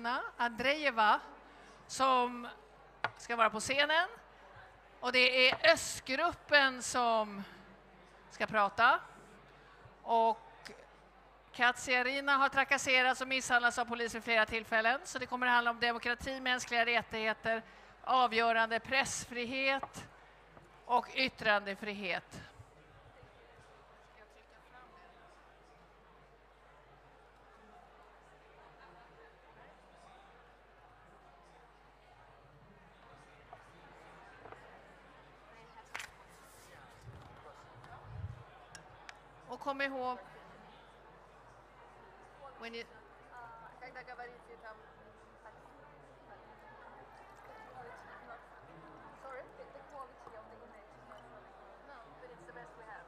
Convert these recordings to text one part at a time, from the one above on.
Katsiaryna Andrejeva som ska vara på scenen. Och det är Östgruppen som ska prata. Och Katsiaryna har trakasserats och misshandlats av polis vid flera tillfällen. Så det kommer att handla om demokrati, mänskliga rättigheter, avgörande pressfrihet och yttrandefrihet. Och kom ihåg when you sorry, the quality of the image. No, but it's the best we have.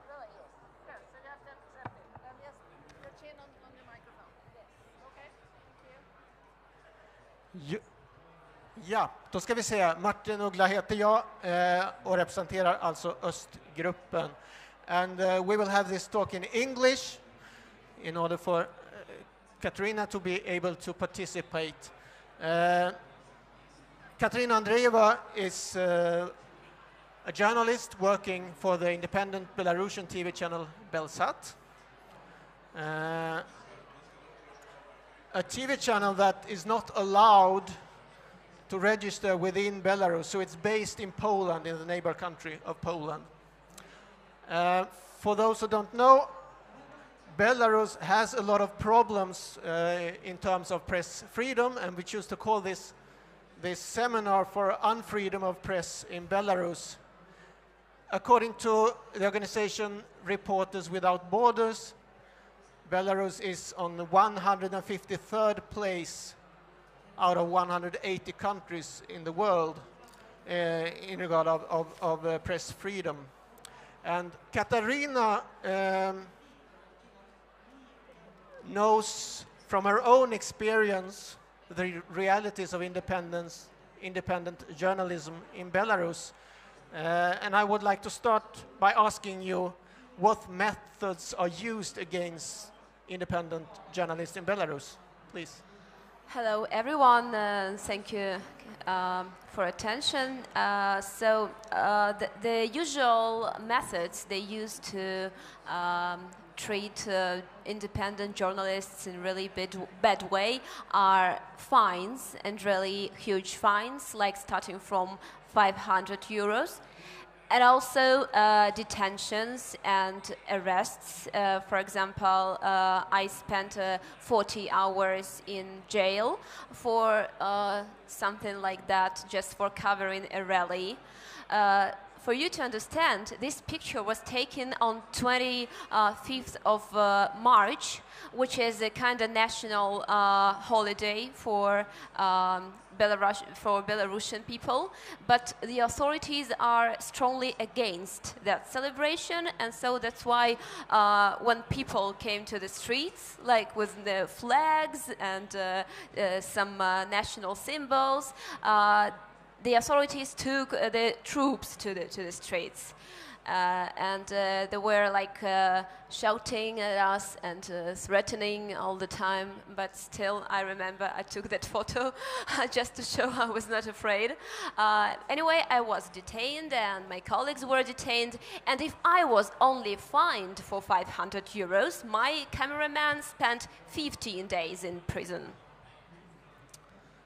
Really, yes. Yeah, so you have to accept it. And just your chin on the microphone. Yes. Okay. Thank you. Ja, då ska vi se. Martin Uggla heter jag och representerar alltså Östgruppen. And we will have this talk in English in order for Katsiaryna to be able to participate. Katsiaryna Andrejeva is a journalist working for the independent Belarusian TV channel Belsat. A TV channel that is not allowed to register within Belarus, so it's based in Poland, in the neighbor country of Poland. For those who don't know, Belarus has a lot of problems in terms of press freedom, and we choose to call this seminar for unfreedom of press in Belarus. According to the organization Reporters Without Borders, Belarus is on the 153rd place out of 180 countries in the world in regard of press freedom. And Katsiaryna knows from her own experience the realities of independent journalism in Belarus. And I would like to start by asking you what methods are used against independent journalists in Belarus, please. Hello everyone, thank you for attention. The usual methods they use to treat independent journalists in really bad way are fines, and really huge fines, like starting from 500 euros. And also detentions and arrests. For example, I spent 40 hours in jail for something like that, just for covering a rally. For you to understand, this picture was taken on 25th of March, which is a kind of national holiday for Belarusian people, but the authorities are strongly against that celebration, and so that's why when people came to the streets, like with the flags and some national symbols, the authorities took the troops to the streets. And they were like shouting at us and threatening all the time, but still I remember I took that photo just to show I was not afraid. Anyway, I was detained and my colleagues were detained, and if I was only fined for 500 euros, my cameraman spent 15 days in prison.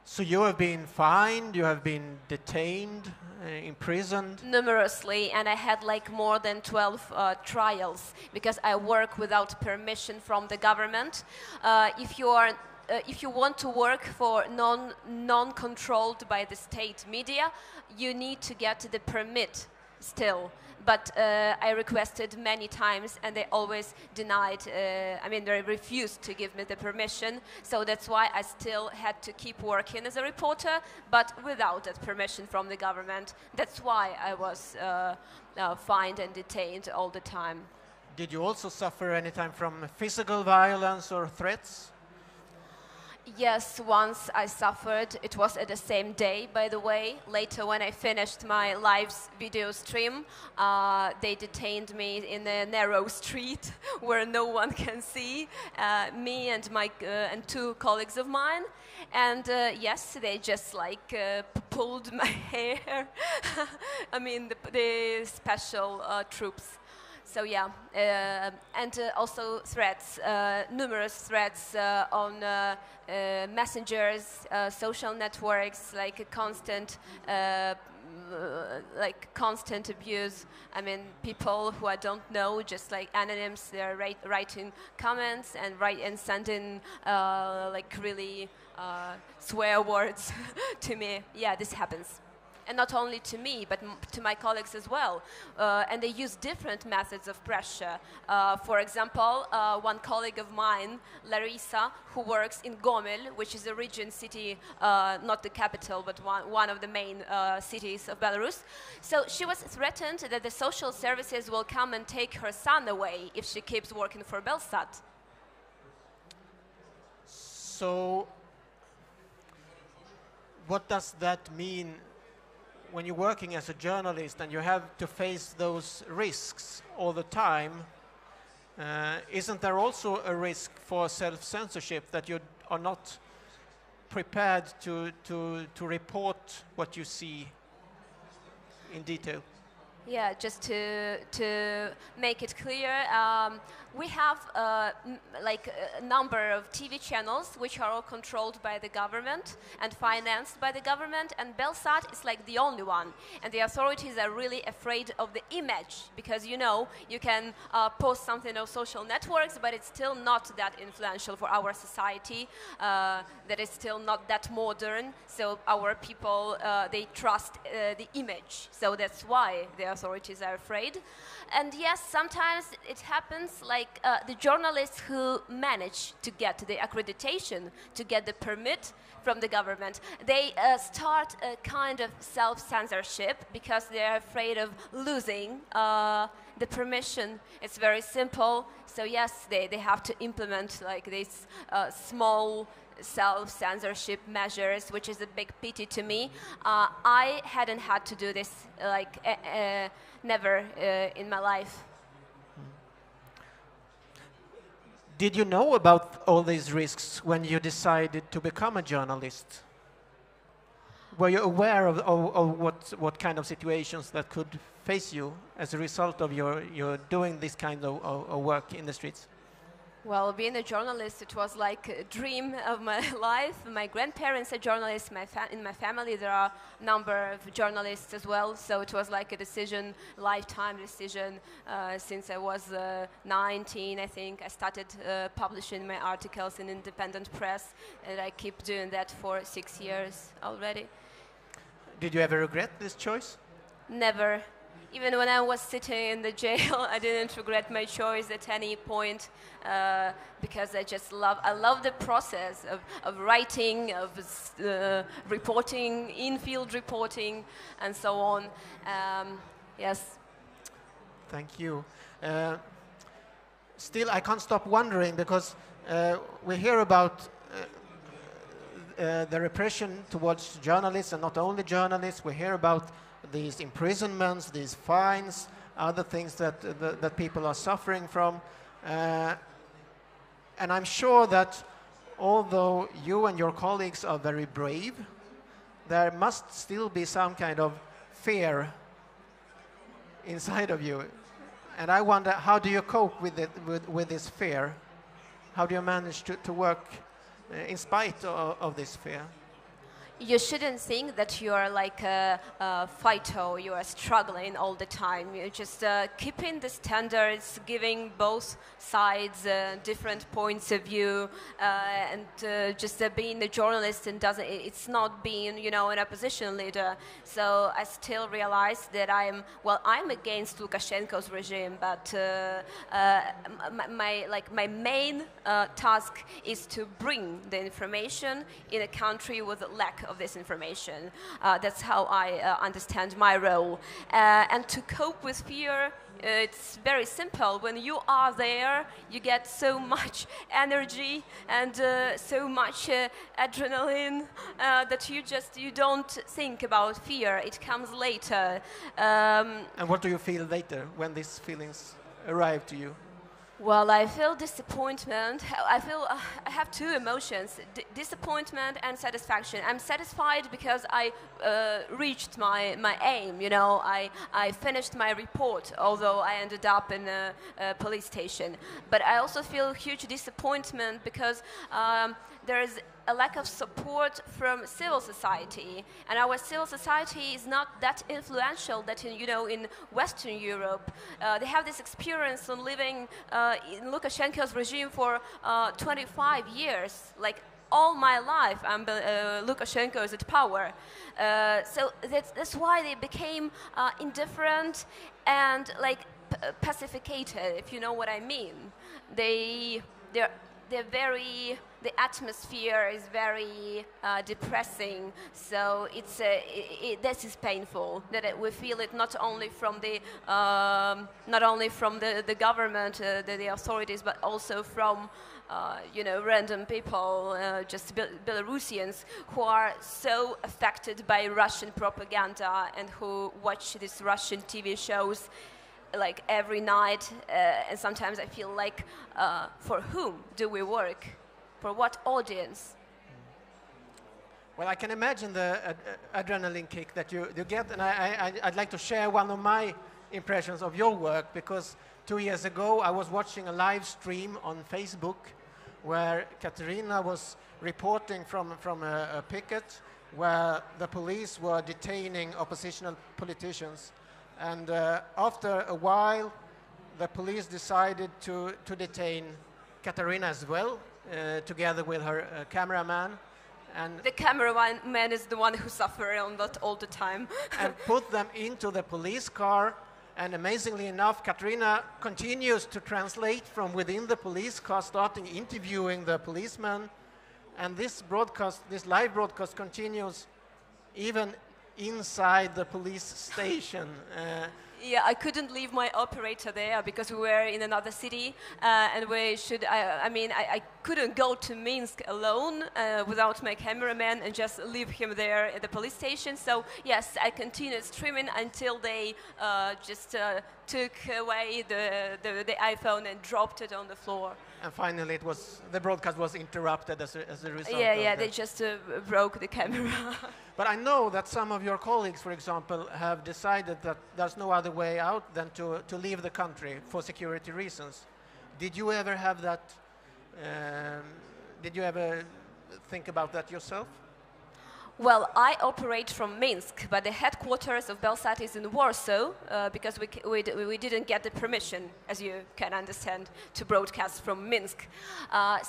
So you have been fined, you have been detained, imprisoned? Numerously, and I had like more than 12 trials, because I work without permission from the government. If you want to work for non-controlled by the state media, you need to get the permit still. But I requested many times and they always denied, they refused to give me the permission. So that's why I still had to keep working as a reporter, but without that permission from the government. That's why I was fined and detained all the time. Did you also suffer any time from physical violence or threats? Yes, once I suffered. It was at the same day, by the way. Later, when I finished my live video stream, they detained me in a narrow street where no one can see me and and two colleagues of mine. And yes, they just pulled my hair. I mean, the special troops. So yeah, and also threats, numerous threats on messengers, social networks, constant abuse. I mean, people who I don't know, just like anonyms, they're writing comments and sending really swear words to me. Yeah, this happens. And not only to me, but to my colleagues as well. And they use different methods of pressure. For example, one colleague of mine, Larissa, who works in Gomel, which is a region city, not the capital, but one of the main cities of Belarus. So she was threatened that the social services will come and take her son away if she keeps working for Belsat. So, what does that mean when you're working as a journalist and you have to face those risks all the time? Isn't there also a risk for self-censorship, that you are not prepared to report what you see in detail? Yeah, just to make it clear, we have a number of TV channels which are all controlled by the government and financed by the government, and Belsat is like the only one. And the authorities are really afraid of the image, because you can post something on social networks, but it's still not that influential for our society. That is still not that modern. So our people they trust the image. So that's why the authorities are afraid. And yes, sometimes it happens the journalists who manage to get the accreditation, to get the permit from the government, they start a kind of self-censorship because they're afraid of losing the permission. It's very simple. So yes, they have to implement these small self-censorship measures, which is a big pity to me. I hadn't had to do this never in my life. Did you know about all these risks when you decided to become a journalist? Were you aware of what kind of situations that could face you as a result of your doing this kind of work in the streets? Well, being a journalist, it was like a dream of my life. My grandparents are journalists. In my family, there are a number of journalists as well. So it was like a decision, lifetime decision. Since I was 19, I think, I started publishing my articles in independent press, and I keep doing that for 6 years already. Did you ever regret this choice? Never. Even when I was sitting in the jail, I didn't regret my choice at any point, because I love the process of writing, of reporting, in-field reporting, and so on. Yes. Thank you. Still, I can't stop wondering, because we hear about the repression towards journalists, and not only journalists. We hear about these imprisonments, these fines, other things that people are suffering from. And I'm sure that although you and your colleagues are very brave, there must still be some kind of fear inside of you. And I wonder, how do you cope with this fear? How do you manage to work in spite of this fear? You shouldn't think that you are like a fighter, you are struggling all the time. You're just keeping the standards, giving both sides different points of view, and just being a journalist, and it's not being, an opposition leader. So I still realize that I'm against Lukashenko's regime, but my main task is to bring the information in a country with a lack of this information. That's how I understand my role. And to cope with fear, it's very simple. When you are there, you get so much energy and so much adrenaline that you don't think about fear. It comes later. And what do you feel later when these feelings arrive to you? Well, I feel disappointment. I have two emotions: disappointment and satisfaction. I'm satisfied because I reached my aim. You know, I finished my report, although I ended up in a police station. But I also feel huge disappointment because there is a lack of support from civil society, and our civil society is not that influential that in Western Europe. They have this experience on living in Lukashenko's regime for 25 years. Like all my life, Lukashenko is at power. So that's why they became indifferent and like pacificated, if you know what I mean. The atmosphere is very depressing, so this is painful. That we feel it not only from the government, the authorities, but also from random people, just Belarusians who are so affected by Russian propaganda and who watch these Russian TV shows like every night, and sometimes I feel like, for whom do we work? For what audience? Well, I can imagine the adrenaline kick that you get, and I'd like to share one of my impressions of your work, because 2 years ago I was watching a live stream on Facebook where Katsiaryna was reporting from a picket where the police were detaining oppositional politicians. And after a while, the police decided to detain Katsiaryna as well, together with her cameraman. And the cameraman is the one who suffers on that all the time. And put them into the police car. And amazingly enough, Katsiaryna continues to translate from within the police car, starting interviewing the policeman. And this live broadcast continues even inside the police station. Yeah, I couldn't leave my operator there because we were in another city, and I couldn't go to Minsk alone without my cameraman and just leave him there at the police station. So yes, I continued streaming until they just took away the iPhone and dropped it on the floor. And finally, the broadcast was interrupted as a result. Yeah, they just broke the camera. But I know that some of your colleagues, for example, have decided that there's no other way out than to leave the country for security reasons. Did you ever have that? Did you ever think about that yourself? Well, I operate from Minsk, but the headquarters of Belsat is in Warsaw because we didn't get the permission, as you can understand, to broadcast from Minsk.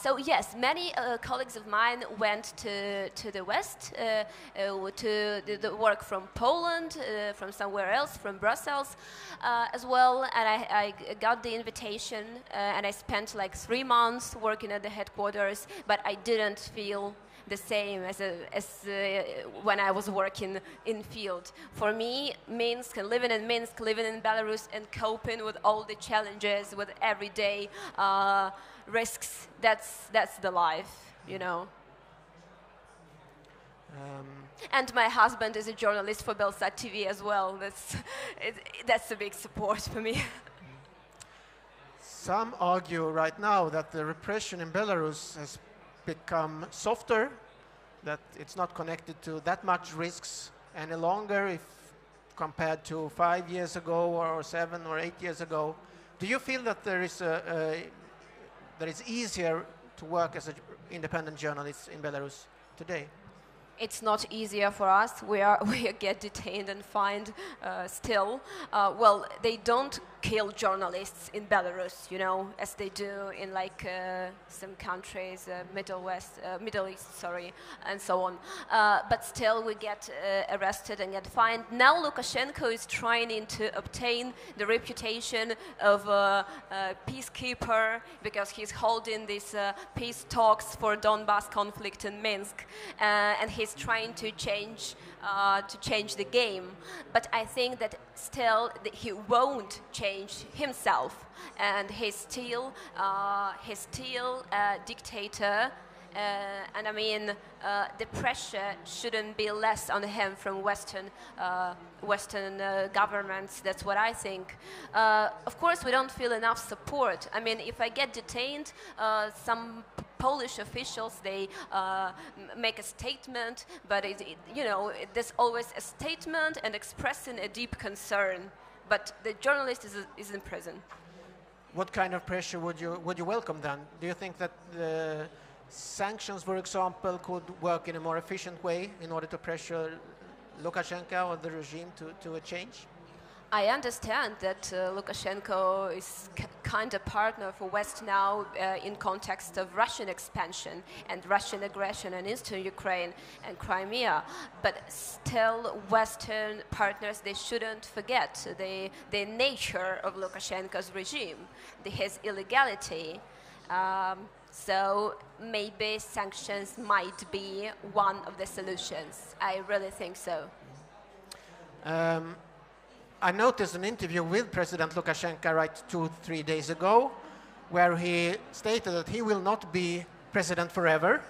So yes, many colleagues of mine went to the West to the work from Poland, from somewhere else, from Brussels as well, and I got the invitation and I spent like 3 months working at the headquarters, but I didn't feel the same as when I was working in field. For me, Minsk, and living in Belarus and coping with all the challenges, with everyday risks, that's the life, you know. And my husband is a journalist for Belsat TV as well. That's a big support for me. Some argue right now that the repression in Belarus has become softer, that it's not connected to that much risks any longer if compared to 5 years ago or 7 or 8 years ago. Do you feel that that it's easier to work as an independent journalist in Belarus today? It's not easier for us. We get detained and fined still. Well, they don't kill journalists in Belarus, you know, as they do in like some countries, Middle East, sorry, and so on. But still, we get arrested and get fined. Now Lukashenko is trying to obtain the reputation of a peacekeeper because he's holding these peace talks for Donbass conflict in Minsk, and he's trying to change the game. But I think that still he won't change himself, and he's still a dictator. And I mean, the pressure shouldn't be less on him from Western governments. That's what I think. Of course, we don't feel enough support. I mean, if I get detained, some Polish officials, they make a statement, but you know, there's always a statement and expressing a deep concern. But the journalist is in prison. What kind of pressure would you welcome then? Do you think that the sanctions, for example, could work in a more efficient way in order to pressure Lukashenko or the regime to a change? I understand that Lukashenko is kind of partner for West now in context of Russian expansion and Russian aggression in eastern Ukraine and Crimea. But still, Western partners, they shouldn't forget the nature of Lukashenko's regime, his illegality. So maybe sanctions might be one of the solutions. I really think so. I noticed an interview with President Lukashenko 2-3 days ago, where he stated that he will not be president forever.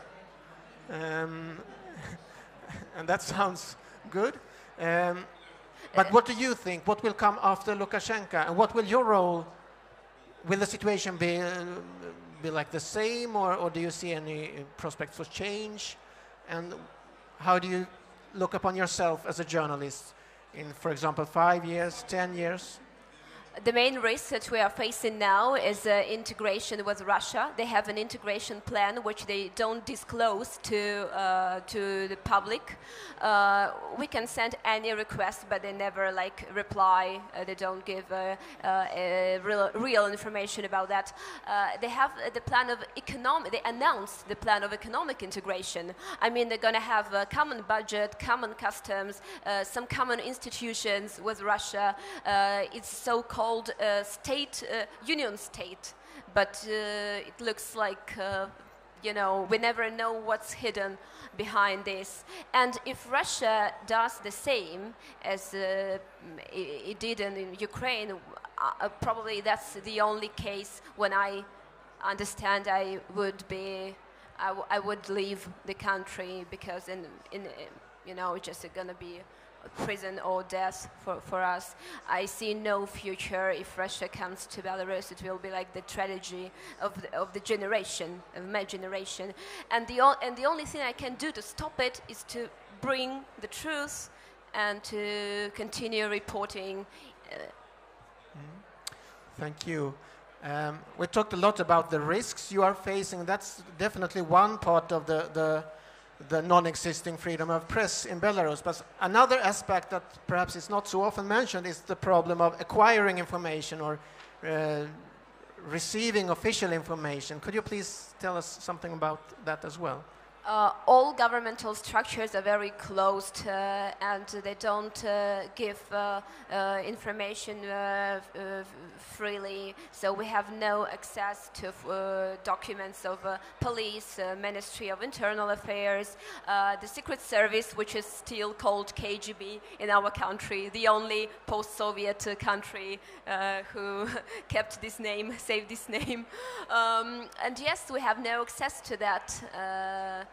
And that sounds good. But what do you think? What will come after Lukashenko? And what will your role, will the situation be like the same, or do you see any prospects for change? And how do you look upon yourself as a journalist in, for example, 5 years, 10 years? The main risk that we are facing now is integration with Russia. They have an integration plan which they don't disclose to the public. We can send any request, but they never reply. They don't give real information about that. They have the plan of economic. They announced the plan of economic integration. I mean, they're going to have a common budget, common customs, some common institutions with Russia. It's so-called union state, but it looks like you know, we never know what's hidden behind this. And if Russia does the same as it did in Ukraine, probably that's the only case when I understand I would leave the country, because you know, it's just gonna be prison or death for us. I see no future if Russia comes to Belarus. It will be like the tragedy of the generation, of my generation. And the only thing I can do to stop it is to bring the truth and to continue reporting. Thank you. We talked a lot about the risks you are facing. That's definitely one part of the non-existing freedom of press in Belarus. But another aspect that perhaps is not so often mentioned is the problem of acquiring information or receiving official information. Could you please tell us something about that as well? All governmental structures are very closed and they don't give information freely, so we have no access to documents of police, Ministry of Internal Affairs, the Secret Service, which is still called KGB in our country, the only post-Soviet country who kept this name, saved this name. And yes, we have no access to that.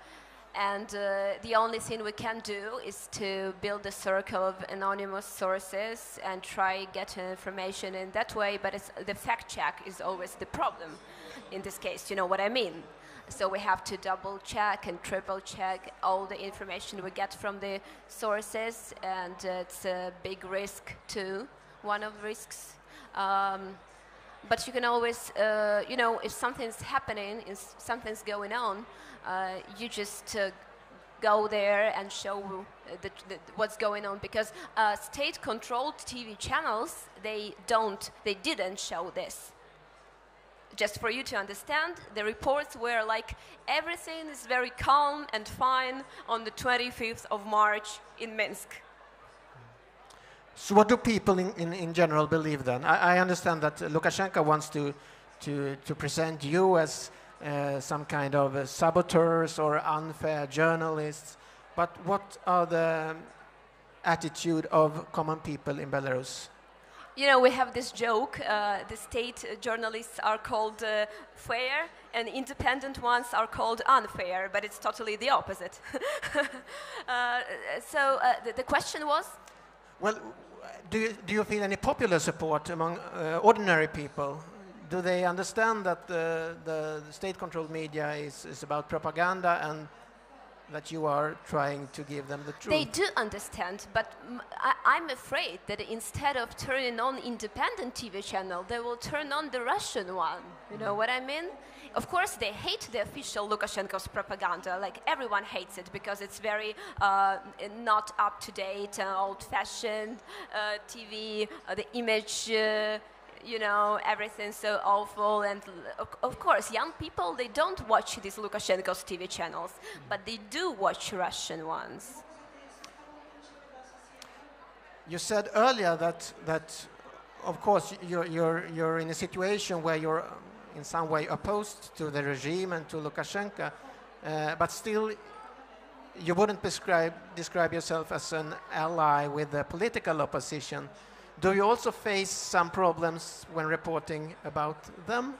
And the only thing we can do is to build a circle of anonymous sources and try getting information in that way, but the fact check is always the problem in this case, you know what I mean? So we have to double check and triple check all the information we get from the sources, and it's a big risk too, one of the risks. But you can always, you know, if something's happening, if something's going on, you just go there and show what's going on, because state-controlled TV channels, they didn't show this. Just for you to understand, the reports were like, everything is very calm and fine on the 25th of March in Minsk. So what do people in general believe then? I understand that Lukashenko wants to present you as some kind of saboteurs or unfair journalists, but what are the attitude of common people in Belarus? You know, we have this joke, the state journalists are called fair and independent ones are called unfair, but it's totally the opposite. The question was? Well, do you feel any popular support among ordinary people? Do they understand that the state-controlled media is about propaganda and that you are trying to give them the truth? They do understand, but I'm afraid that instead of turning on independent TV channel, they will turn on the Russian one. You know what I mean? Of course, they hate the official Lukashenko's propaganda. Like, everyone hates it because it's very not up-to-date, old-fashioned TV, the image... you know, everything's so awful, and of course, young people, they don't watch these Lukashenko's TV channels, but they do watch Russian ones. You said earlier that of course, you're in a situation where you're in some way opposed to the regime and to Lukashenko, but still, you wouldn't describe yourself as an ally with the political opposition. Do you also face some problems when reporting about them?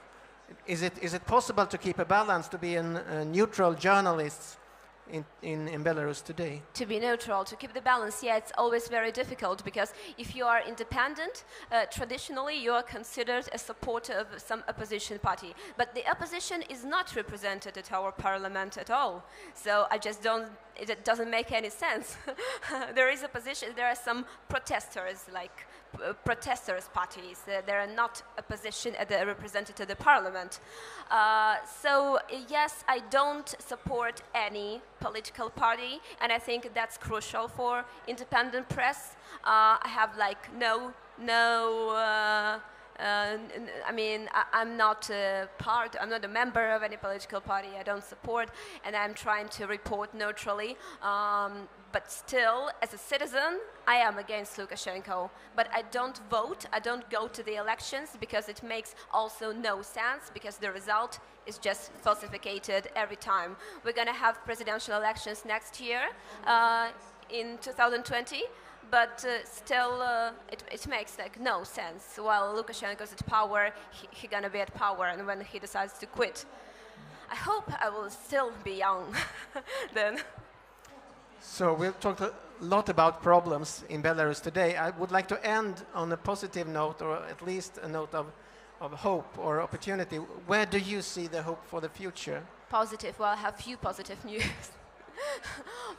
Is it possible to keep a balance, to be a neutral journalist in Belarus today? To be neutral, to keep the balance, yeah, it's always very difficult, because if you are independent, traditionally you are considered a supporter of some opposition party. But the opposition is not represented at our parliament at all. So it doesn't make any sense. There is opposition, there are some protesters, like protesters parties. They are not opposition represented at the parliament. So yes, I don't support any political party, and I think that's crucial for independent press. I have like I mean, I'm not I'm not a member of any political party. I don't support, and I'm trying to report neutrally. But still, as a citizen, I am against Lukashenko. But I don't vote, I don't go to the elections, because it makes also no sense, because the result is just falsified every time. We're going to have presidential elections next year, in 2020. But still, it makes like no sense. While Lukashenko's at power, he's gonna be at power, and when he decides to quit, I hope I will still be young then. So we've talked a lot about problems in Belarus today. I would like to end on a positive note, or at least a note of hope or opportunity. Where do you see the hope for the future? Positive. Well, I have few positive news.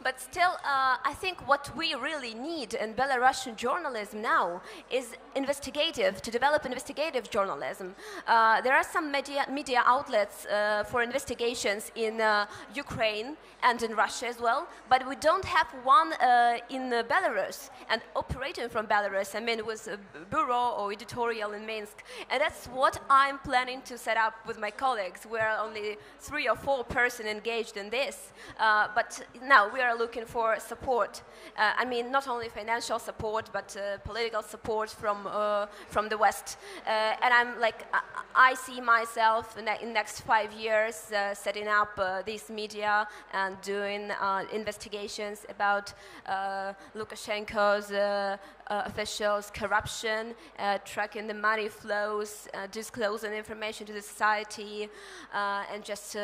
But still, I think what we really need in Belarusian journalism now is to develop investigative journalism. There are some media outlets for investigations in Ukraine and in Russia as well, but we don't have one in Belarus and operating from Belarus, I mean, with a bureau or editorial in Minsk. And that's what I'm planning to set up with my colleagues. We're only 3 or 4 persons engaged in this, but now we are looking for support. I mean, not only financial support, but political support from the West. And I'm like, I see myself in next 5 years setting up these media and doing investigations about Lukashenko's officials' corruption, tracking the money flows, disclosing information to the society, and just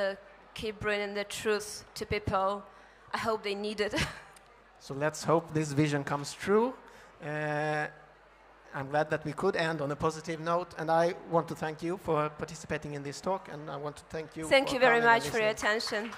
keep bringing the truth to people. I hope they need it. So let's hope this vision comes true. I'm glad that we could end on a positive note, and I want to thank you for participating in this talk, and I want to thank you. Thank you very much for your attention.